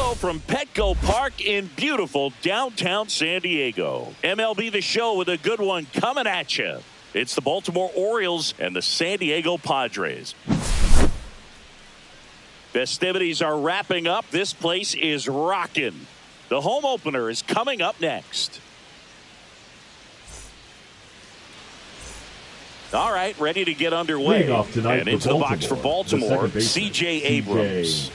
Show from Petco Park in beautiful downtown San Diego. MLB The Show with a good one coming at you. It's the Baltimore Orioles and the San Diego Padres. Festivities are wrapping up. This place is rocking. The home opener is coming up next. All right, ready to get underway. And into the box for Baltimore, C.J. Abrams.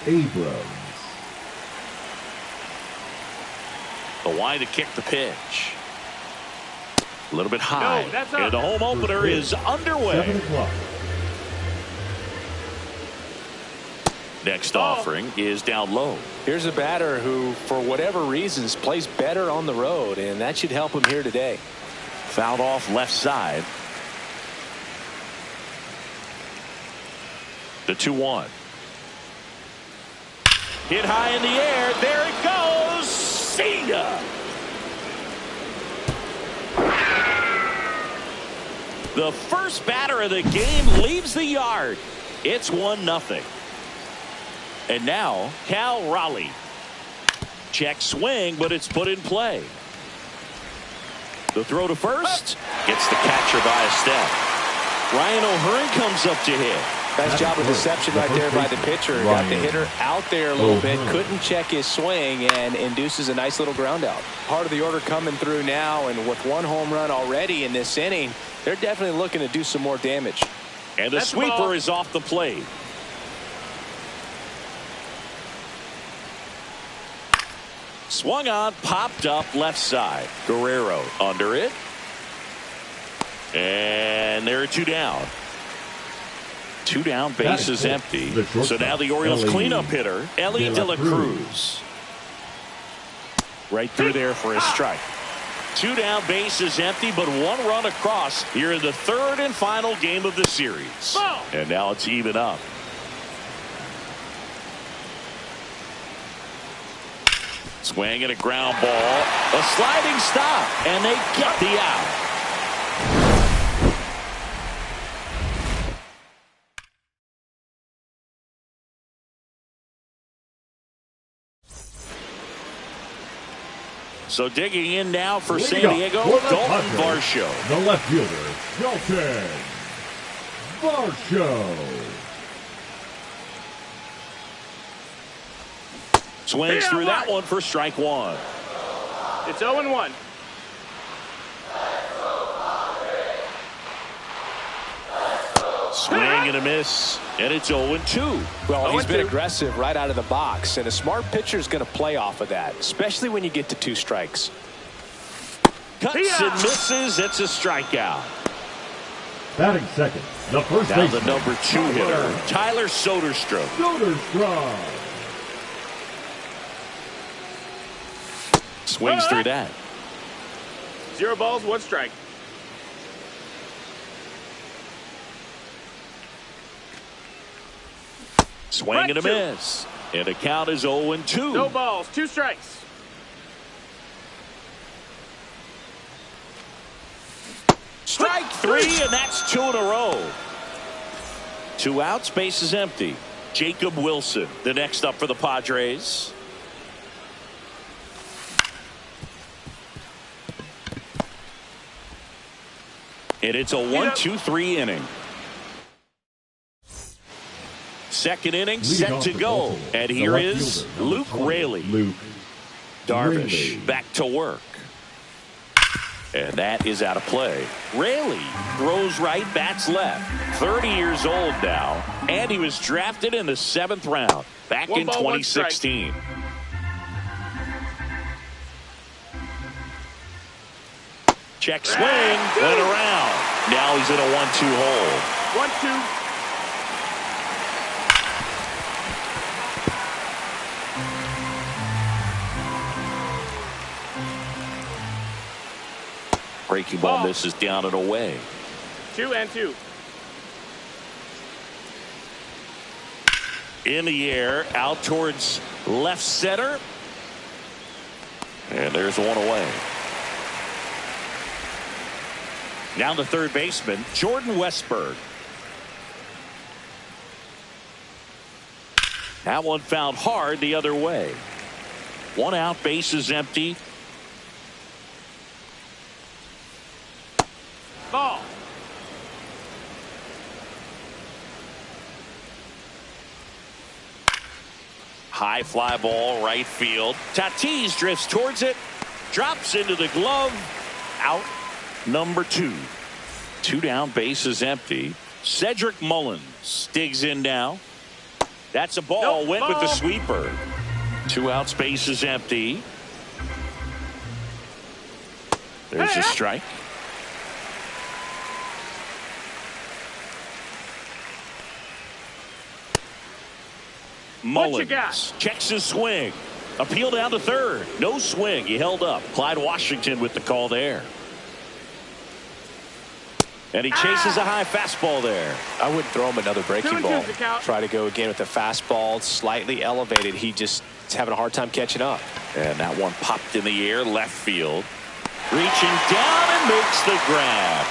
Abrams. The line to kick the pitch. A little bit high. And the home opener is underway. 7 o'clock. Next offering is down low. Here's a batter who, for whatever reasons, plays better on the road, and that should help him here today. Fouled off left side. The 2-1. Hit high in the air. There it goes. See ya. The first batter of the game leaves the yard. It's 1-0. And now Cal Raleigh. Check swing, but it's put in play. The throw to first gets the catcher by a step. Ryan O'Hearn comes up to hit. Nice job of deception right there by the pitcher. Got the hitter out there a little bit. Couldn't check his swing and induces a nice little ground out. Part of the order coming through now, and with 1 home run already in this inning, they're definitely looking to do some more damage. And the sweeper is off the plate. Swung on, popped up left side. Guerrero under it. And there are 2 down. 2 down, base is empty. So now the Orioles cleanup hitter, Ellie De La Cruz. Right through there for a strike. 2 down, base is empty, but 1 run across here in the 3rd and final game of the series. And now it's even up. Swing and a ground ball. A sliding stop, and they get the out. So digging in now for San Diego, Dalton Varsho. The left fielder, Dalton Varsho. Swings through that one for strike 1. It's 0-1. Swing and a miss, and it's 0-2. Well, he's been aggressive right out of the box, and a smart pitcher is going to play off of that, especially when you get to 2 strikes. Cuts and misses. It's a strikeout. Batting second, the first now baseman. the number 2 hitter, Tyler Soderstrom. Soderstrom. Swings through that. 0 balls, 1 strike. Swing and a miss. And the count is 0-2. No balls, 2 strikes. Strike 3, and that's 2 in a row. 2 outs, base is empty. Jacob Wilson, the next up for the Padres. And it's a 1-2-3 inning. Second inning set to go. And here is Luke Raley. Darvish back to work. And that is out of play. Raley throws right, bats left. 30 years old now. And he was drafted in the 7th round back in 2016. Check swing, went around. Now he's in a 1-2 hole. 1-2. Breaking ball misses down and away. 2-2. in the air, out towards left center. And there's one away. Now the third baseman, Jordan Westburg. That one fouled hard the other way. One out, base is empty. Ball. High fly ball, right field. Tatis drifts towards it, drops into the glove. Out number 2. 2 down, base is empty. Cedric Mullins digs in now. That's a ball. Nope, went ball. with the sweeper. 2 outs, base is empty. There's a strike. Mullins checks his swing. Appeal down to third. No swing. He held up. Clyde Washington with the call there. And he chases a high fastball there. I wouldn't throw him another breaking 2-2 ball. the count. Try to go again with the fastball, slightly elevated. He just is having a hard time catching up. And that one popped in the air, left field. Reaching down and makes the grab.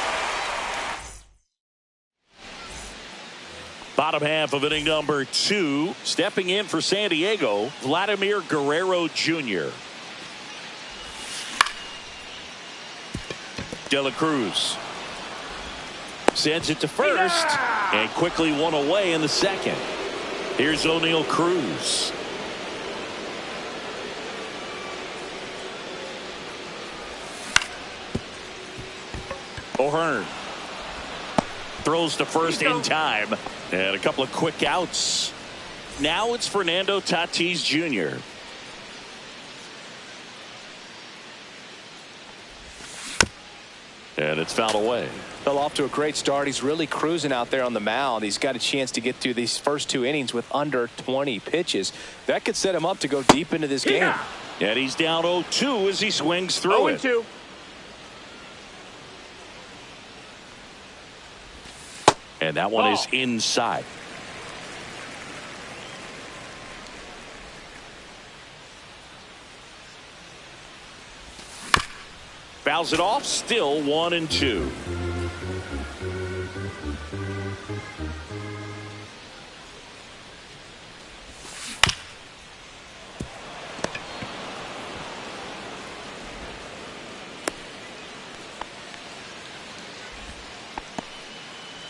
Bottom half of inning number 2. Stepping in for San Diego, Vladimir Guerrero Jr. De La Cruz sends it to first and quickly one away in the second. Here's O'Neal Cruz. O'Hearn throws to first in time, and a couple of quick outs. Now it's Fernando Tatis Jr. And it's fouled away. Fell off to a great start. He's really cruising out there on the mound. He's got a chance to get through these first 2 innings with under 20 pitches. That could set him up to go deep into this game. And he's down 0-2 as he swings through it. 0-2. And that one Ball. is inside. Fouls it off, still 1-2.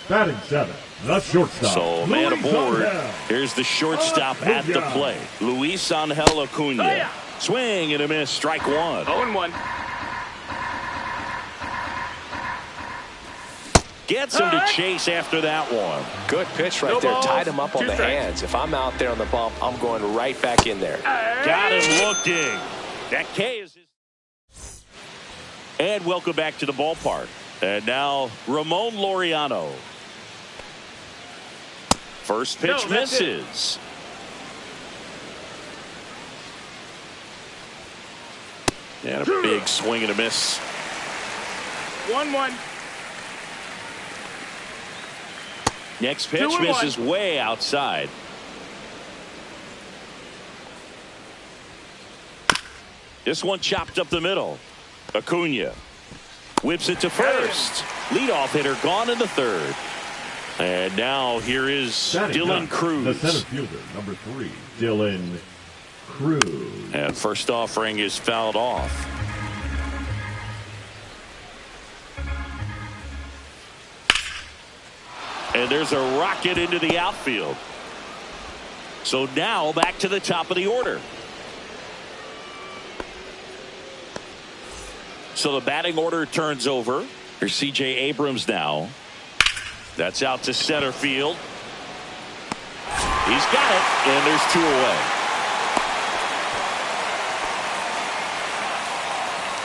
Batting 7, the shortstop. So man Luis aboard. Angel. Here's the shortstop at the plate. Luis Angel Acuna. Oh, yeah. Swing and a miss, strike 1. 0-1. Gets him to chase after that one. Good pitch right No there. balls, Tied him up on 2 the strikes. hands. If I'm out there on the bump, I'm going right back in there. Got him looking. That K is his. And welcome back to the ballpark. And now Ramon Laureano. First pitch No, that's it. misses. And a big swing and a miss. 1-1. Next pitch 2-1. misses way outside. This one chopped up the middle. Acuna whips it to first. Leadoff hitter gone in the third. And now here is Batting Dylan 9, Cruz. The center fielder, number 3, Dylan Cruz. And first offering is fouled off. And there's a rocket into the outfield. So now back to the top of the order. So the batting order turns over. Here's C.J. Abrams now. That's out to center field. He's got it, and there's 2 away.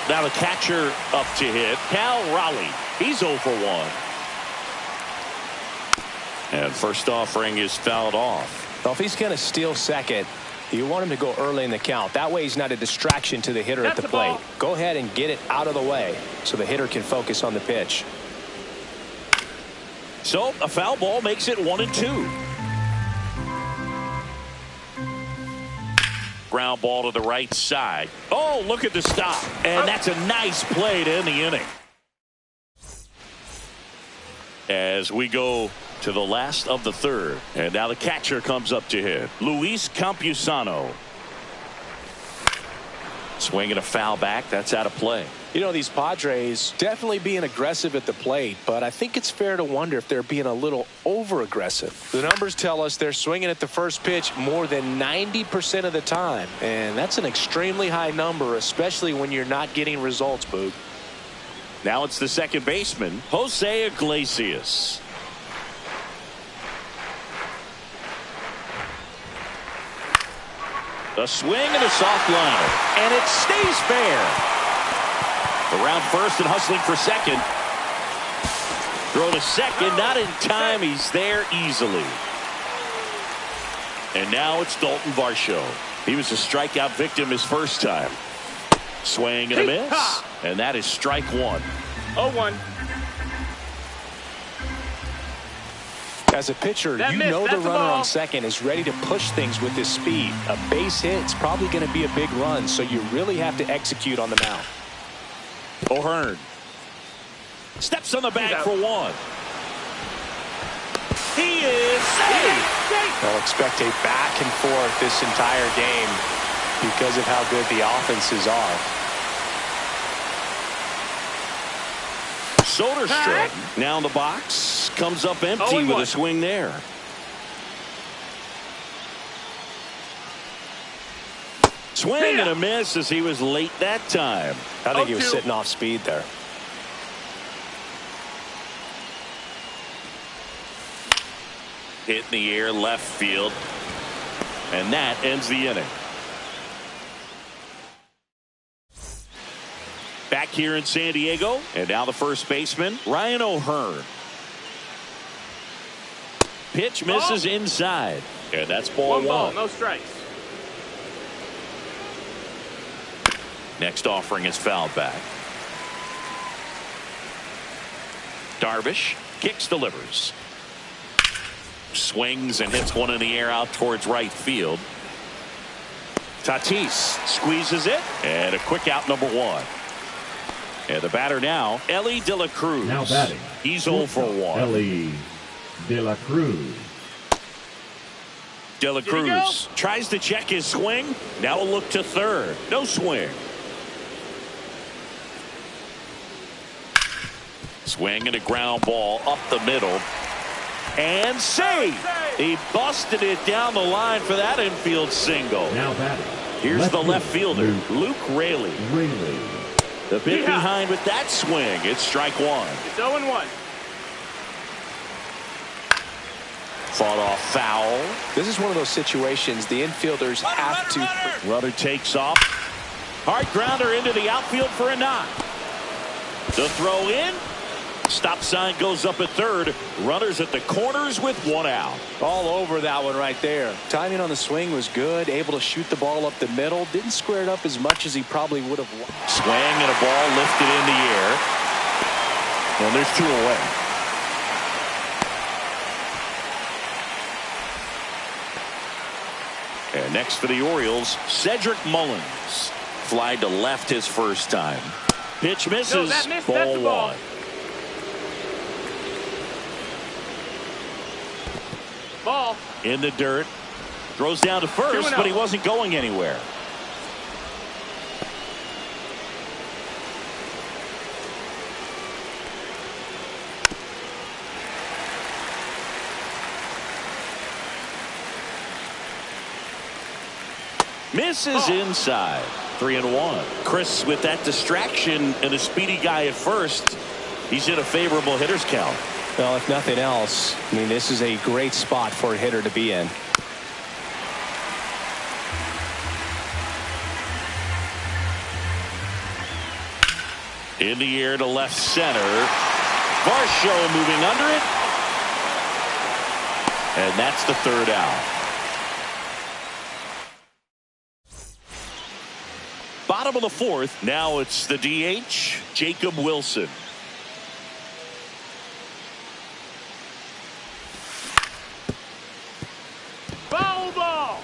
Now the catcher up to hit, Cal Raleigh. He's 0 for 1. And first offering is fouled off. Well, if he's going to steal second, you want him to go early in the count. That way he's not a distraction to the hitter at the plate. Go ahead and get it out of the way so the hitter can focus on the pitch. So a foul ball makes it 1-2. ground ball to the right side. Oh, look at the stop. And that's a nice play to end the inning. As we go to the last of the third. And now the catcher comes up to hit. Luis Campusano. Swinging a foul back. That's out of play. You know, these Padres definitely being aggressive at the plate, but I think it's fair to wonder if they're being a little over-aggressive. The numbers tell us they're swinging at the first pitch more than 90% of the time, and that's an extremely high number, especially when you're not getting results, Boog. Now it's the second baseman, Jose Iglesias. A swing and a soft line, and it stays fair. Around first and hustling for second. Throw to second, not in time. He's there easily. And now it's Dalton Varsho. He was a strikeout victim his first time. Swing and a miss. And that is strike one. 0-1. As a pitcher, that you miss, know the runner ball. on second is ready to push things with his speed. A base hit is probably going to be a big run, so you really have to execute on the mound. O'Hearn steps on the bag for one. He is safe. They'll expect a back and forth this entire game because of how good the offenses are. Soderstrom now in the box, comes up empty with a swing there. Swing and a miss as he was late that time. I think he was sitting off speed there. Hit in the air left field. And that ends the inning. Back here in San Diego. And now the first baseman, Ryan O'Hearn. Pitch misses inside. And that's ball one. Ball, no strikes. Next offering is fouled back. Darvish kicks, delivers. Swings and hits one in the air out towards right field. Tatis squeezes it. And a quick out, number one. And the batter now, Ellie De La Cruz. Now batting. He's 0 for 1. Ellie De La Cruz. De La Cruz tries to check his swing. Now a look to third. No swing. Swing and a ground ball up the middle. And safe. He busted it down the line for that infield single. Now batting. Here's the left fielder, Luke Raley. The bit behind with that swing. It's strike one. It's 0-1. Fought off foul. This is one of those situations the infielders have to. Runner takes off. Hard grounder into the outfield for a knock. The throw in. Stop sign goes up at third. Runners at the corners with one out. All over that one right there. Timing on the swing was good. Able to shoot the ball up the middle. Didn't square it up as much as he probably would have. Swing and a ball lifted in the air. And there's two away. And next for the Orioles, Cedric Mullins. Fly to left his first time. Pitch misses. Ball one. Ball. In the dirt. Throws down to first, but he wasn't going anywhere. Misses inside. 3-1. Chris, with that distraction and a speedy guy at first, he's in a favorable hitter's count. Well, if nothing else, I mean, this is a great spot for a hitter to be in. In the air to left center. Varsho moving under it. And that's the third out. Bottom of the fourth. Now it's the DH, Jacob Wilson. Foul ball.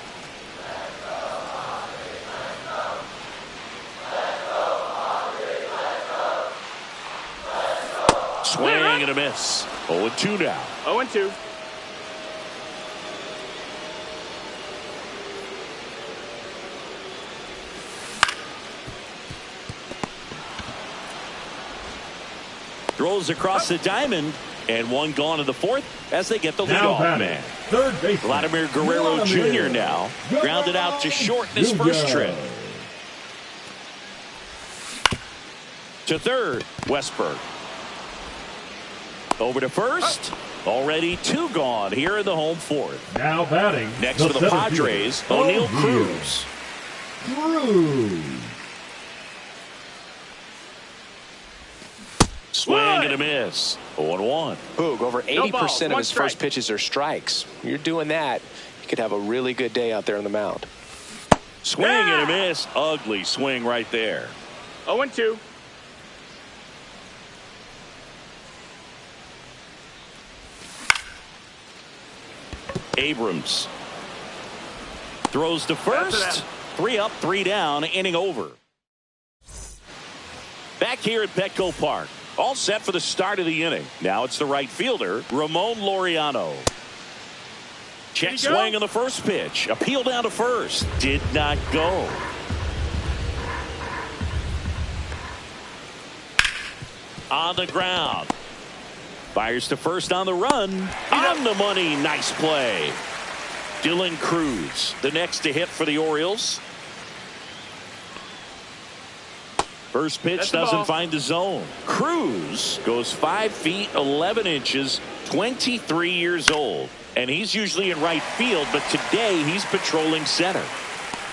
Swing and a miss. 0-2 now. 0-2. Throws across the diamond, and one gone in the fourth as they get the leadoff man. Third base. Vladimir Guerrero Jr. now grounded out to short in his first trip. To third, Westberg. Over to first. Already 2 gone here in the home fourth. Now batting. Next for the Padres, O'Neal Cruz. Swing and a miss. 0-1. Boog, over 80% of his first pitches are strikes. You're doing that, you could have a really good day out there on the mound. Swing and a miss. Ugly swing right there. 0-2. Abrams throws to first. 3 up, 3 down, inning over. Back here at Petco Park. All set for the start of the inning. Now it's the right fielder, Ramon Laureano. Check swing on the first pitch. Appeal down to first. Did not go. On the ground. Fires to first on the run. On the money. Nice play. Dylan Cruz, the next to hit for the Orioles. First pitch doesn't find the zone. Cruz goes 5 feet 11 inches, 23 years old. And he's usually in right field, but today he's patrolling center.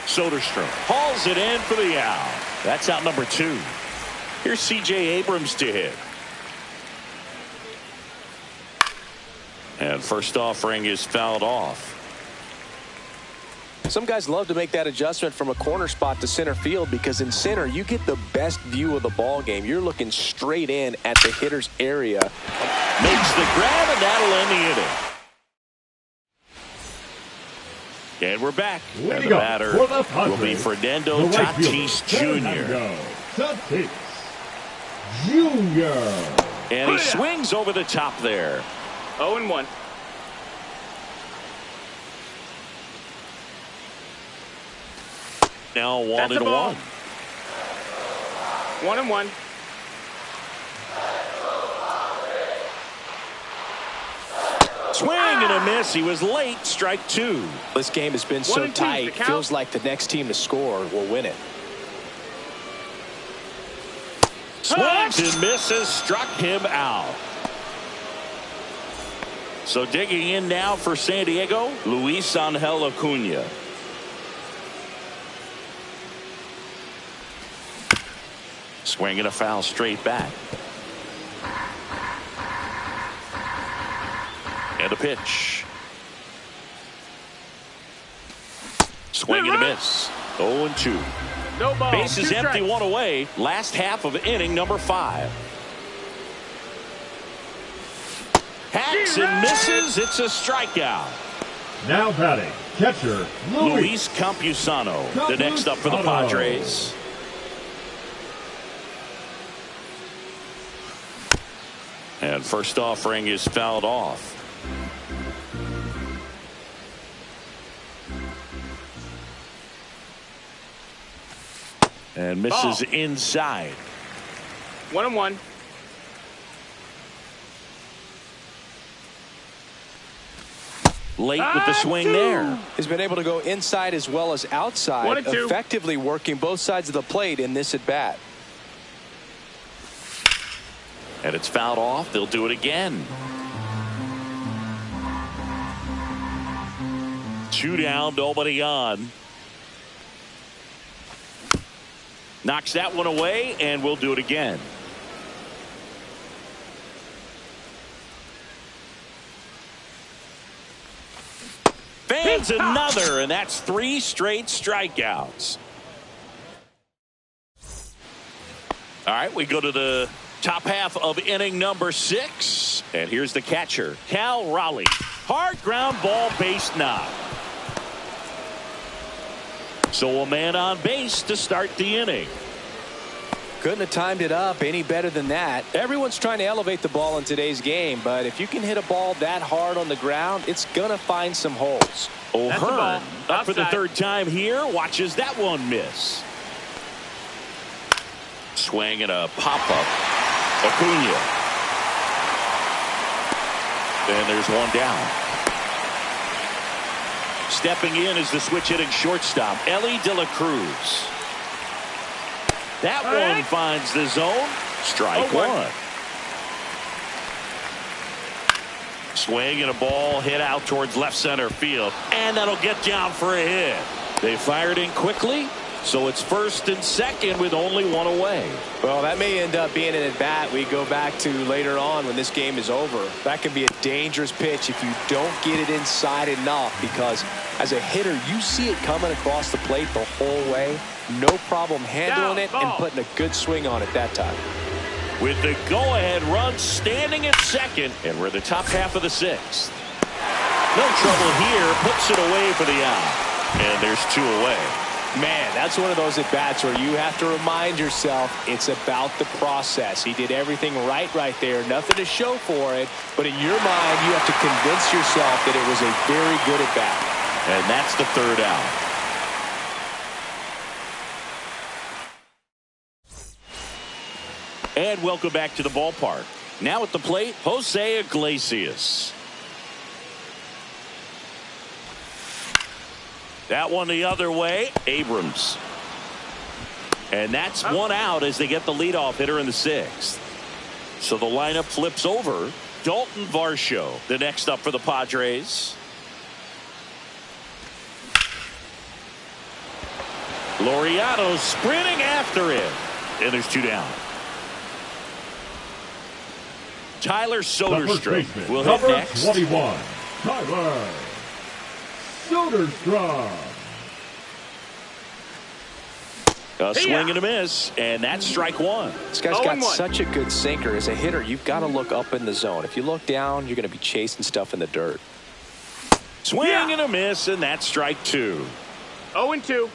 Soderstrom hauls it in for the out. That's out number 2. Here's C.J. Abrams to hit. And first offering is fouled off. Some guys love to make that adjustment from a corner spot to center field because in center you get the best view of the ball game. You're looking straight in at the hitter's area. Makes the grab, and that'll end the inning. And we're back. And the batter will be Fernando Tatis Jr. Tatis Jr. And he swings over the top there. 0-1. Now 1-1. 1-1. Swing and a miss. He was late. Strike 2. This game has been so tight. Feels like the next team to score will win it. Swings and misses. Struck him out. So digging in now for San Diego, Luis Angel Acuna. Swinging a foul straight back. And a pitch. Swing and a miss. 0-2. No ball. Bases empty, 1 away. Last half of inning number 5. Hacks and misses. It's a strikeout. Now batting, catcher Luis Campusano, the next up for the Padres. And first offering is fouled off. And misses inside. 1-1. Late with the swing there. He's been able to go inside as well as outside, effectively working both sides of the plate in this at bat. And it's fouled off. They'll do it again. 2 down, nobody on. Knocks that one away, and we'll do it again. Fans another, and that's 3 straight strikeouts. All right, we go to the top half of inning number 6. And here's the catcher, Cal Raleigh. Hard ground ball, base knock. So a man on base to start the inning. Couldn't have timed it up any better than that. Everyone's trying to elevate the ball in today's game, but if you can hit a ball that hard on the ground, it's going to find some holes. O'Hearn up for the third time here. Watches that one miss. Swing and a pop-up. Acuna. And there's one down. Stepping in is the switch-hitting shortstop, Ellie De La Cruz. That one finds the zone. Strike one. Swing and a ball hit out towards left center field. And that'll get down for a hit. They fired in quickly, so it's first and second with only one away. Well, that may end up being an at-bat we go back to later on when this game is over. That can be a dangerous pitch if you don't get it inside enough, because as a hitter, you see it coming across the plate the whole way. No problem handling it and putting a good swing on it that time. With the go-ahead run standing at second, and we're in the top half of the sixth. No trouble here. Puts it away for the out. And there's two away. Man, that's one of those at-bats where you have to remind yourself it's about the process. He did everything right there. Nothing to show for it. But in your mind, you have to convince yourself that it was a very good at-bat. And that's the third out. And welcome back to the ballpark. Now at the plate, Jose Iglesias. That one the other way, Abrams. And that's one out as they get the leadoff hitter in the sixth. So the lineup flips over. Dalton Varsho, the next up for the Padres. Laureano sprinting after him. And there's two down. Tyler Soderstrom will hit next. 21, Tyler Soderstrom. A swing and a miss, and that's strike one. This guy's got such a good sinker. As a hitter, you've got to look up in the zone. If you look down, you're going to be chasing stuff in the dirt. Swing and a miss, and that's strike two. 0-2.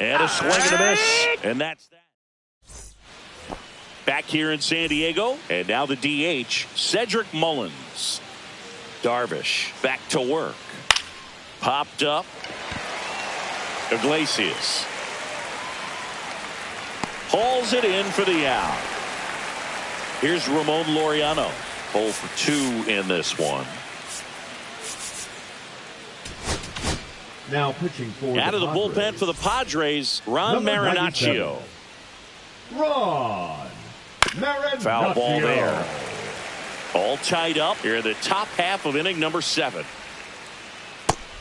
And a swing and a miss. And that's that. Back here in San Diego. And now the DH, Cedric Mullins. Darvish back to work. Popped up. Iglesias. Hauls it in for the out. Here's Ramon Laureano. 0 for 2 in this one. Now pitching for out of the bullpen for the Padres, Ron Marinaccio. Ron Marinaccio. Foul ball there. All tied up here in the top half of inning number 7.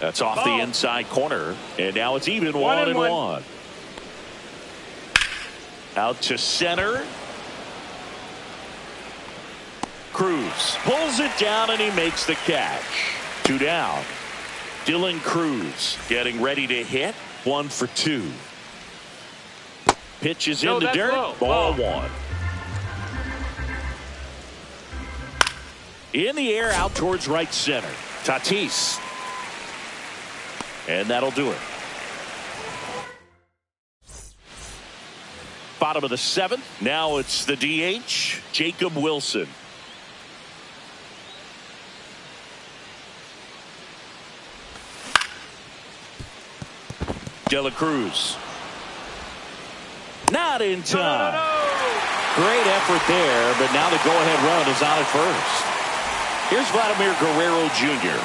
That's off the inside corner, and now it's even 1-1. Out to center. Cruz pulls it down, and he makes the catch. 2 down. Dylan Cruz getting ready to hit. 1 for 2. Pitch is in the dirt. Low. Ball 1. In the air out towards right center. Tatis. And that'll do it. Bottom of the 7th. Now it's the DH, Jacob Wilson. De La Cruz. Not in time. Great effort there, but now the go-ahead run is on at first. Here's Vladimir Guerrero Jr.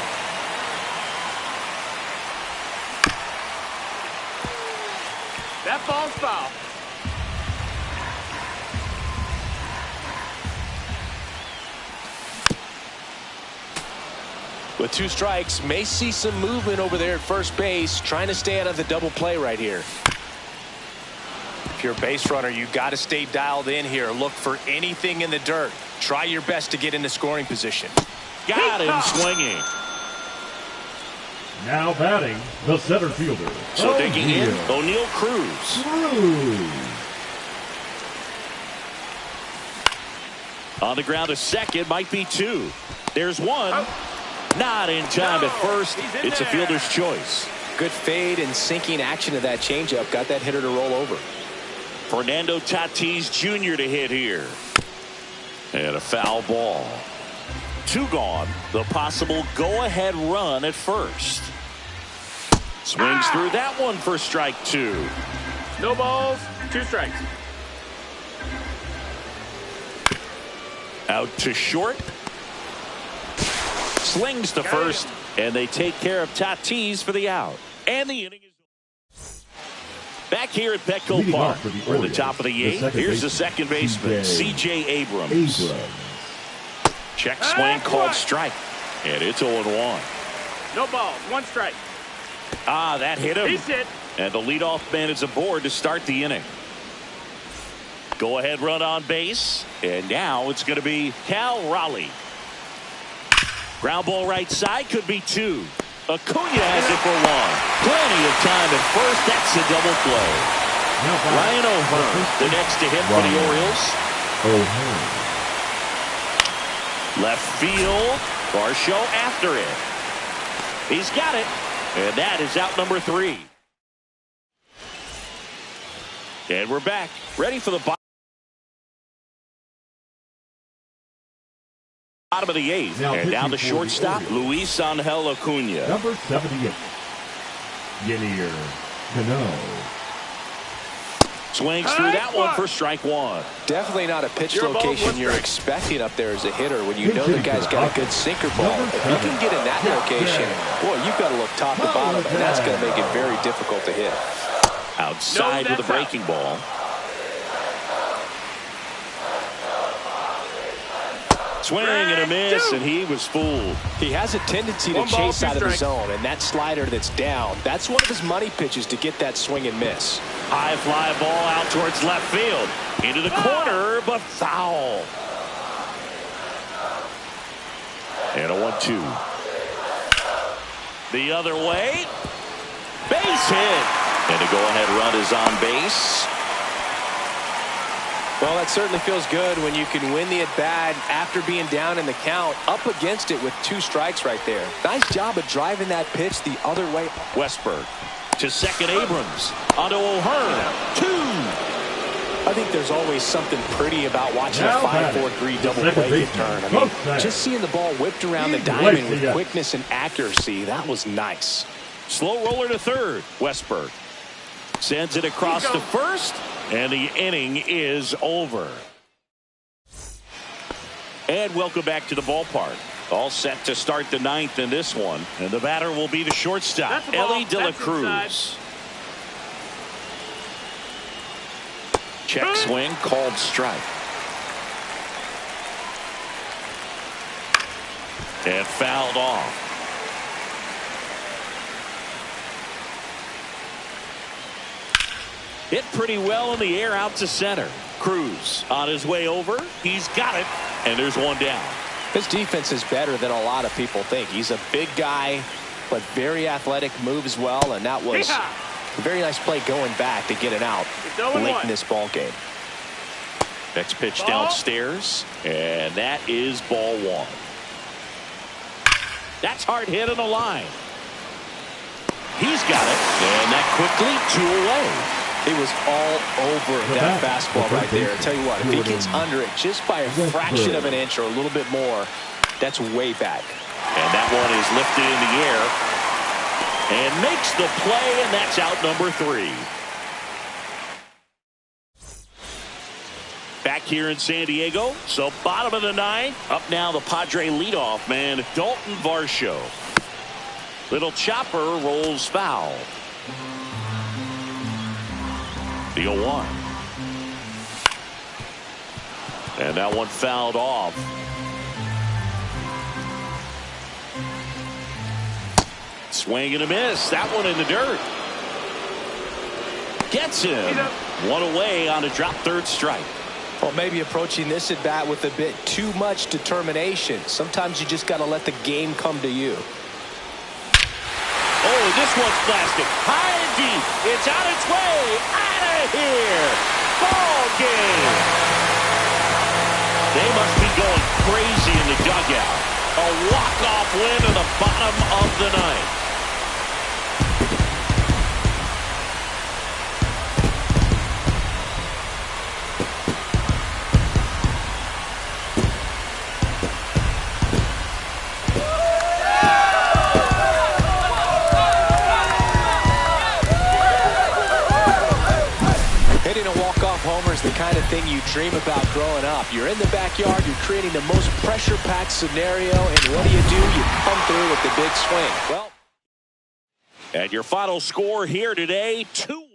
That ball's foul. With 2 strikes, may see some movement over there at first base, trying to stay out of the double play right here. If you're a base runner, you got to stay dialed in here. Look for anything in the dirt. Try your best to get into scoring position. Got him swinging. Now batting, the center fielder. So digging in, O'Neal Cruz. On the ground to second, might be two. There's one. Not in time at first. It's a fielder's choice. Good fade and sinking action of that changeup. Got that hitter to roll over. Fernando Tatis Jr. to hit here. And a foul ball. Two gone. The possible go-ahead run at first. Swings through that one for strike two. No balls, 2 strikes. Out to short. Slings to first, and they take care of Tatis for the out. And the inning is back here at Petco Park. For the top of the 8th, here's the second baseman, C.J. Abrams. Check swing called strike, and it's 0-1. No balls, 1 strike. That hit him. He's hit. And the leadoff man is aboard to start the inning. Go ahead run on base. And now it's going to be Cal Raleigh. Ground ball right side, could be 2. Acuna has it for 1. Plenty of time at first. That's a double play. Ryan O'Hearn, the next to hit for the Orioles. Left field. Varsho after it. He's got it. And that is out number 3. And we're back. Ready for the bottom of the 8th. And down the shortstop, Luis Angel Acuna. Number 78. Yenier Cano. Swings through that one for strike 1. Definitely not a pitch location you're expecting up there as a hitter when you know the guy's got a good sinker ball. If you can get in that location, boy, you've got to look top to bottom, and that's going to make it very difficult to hit. Outside with a breaking ball. Swing and a miss, and he was fooled. He has a tendency to chase out of the zone, and that slider that's down, that's one of his money pitches to get that swing and miss. High fly ball out towards left field. Into the corner, but foul. And a 1-2. The other way. Base hit. And the go-ahead run is on base. Well, that certainly feels good when you can win the at-bat after being down in the count, up against it with 2 strikes right there. Nice job of driving that pitch the other way. Westberg to second. Abrams onto O'Hearn. 2. I think there's always something pretty about watching a 5-4-3 double play get turned. I mean, just seeing the ball whipped around the diamond with quickness and accuracy, that was nice. Slow roller to third. Westberg sends it across to first, and the inning is over. And welcome back to the ballpark. All set to start the 9th in this one, and the batter will be the shortstop, Ellie De La Cruz. Check swing called strike. And fouled off. Hit pretty well in the air out to center. Cruz on his way over. He's got it. And there's one down. His defense is better than a lot of people think. He's a big guy, but very athletic, moves well, and that was a very nice play going back to get it out late in this ball game. Next pitch downstairs, and that is ball 1. That's hard hit on the line. He's got it, and that quickly 2 away. He was all over that fastball right there. I tell you what, if he gets under it just by a fraction of an inch or a little bit more, that's way back. And that one is lifted in the air and makes the play, and that's out number 3. Back here in San Diego, so bottom of the 9th. Up now the Padre leadoff man, Dalton Varsho. Little chopper rolls foul. The 0-1. And that one fouled off. Swing and a miss. That one in the dirt. Gets him. One away on a drop third strike. Well, maybe approaching this at bat with a bit too much determination. Sometimes you just got to let the game come to you. Oh, this one's blasted. High and deep. It's on its way. Out of here. Ball game. They must be strikeout. A walk-off win in the bottom of the ninth. Hitting a walk-off homer is the kind of thing you dream about growing up. You're in the backyard, you're creating the most pressure-packed scenario, and what do? You come through with the big swing. Well, and your final score here today, 2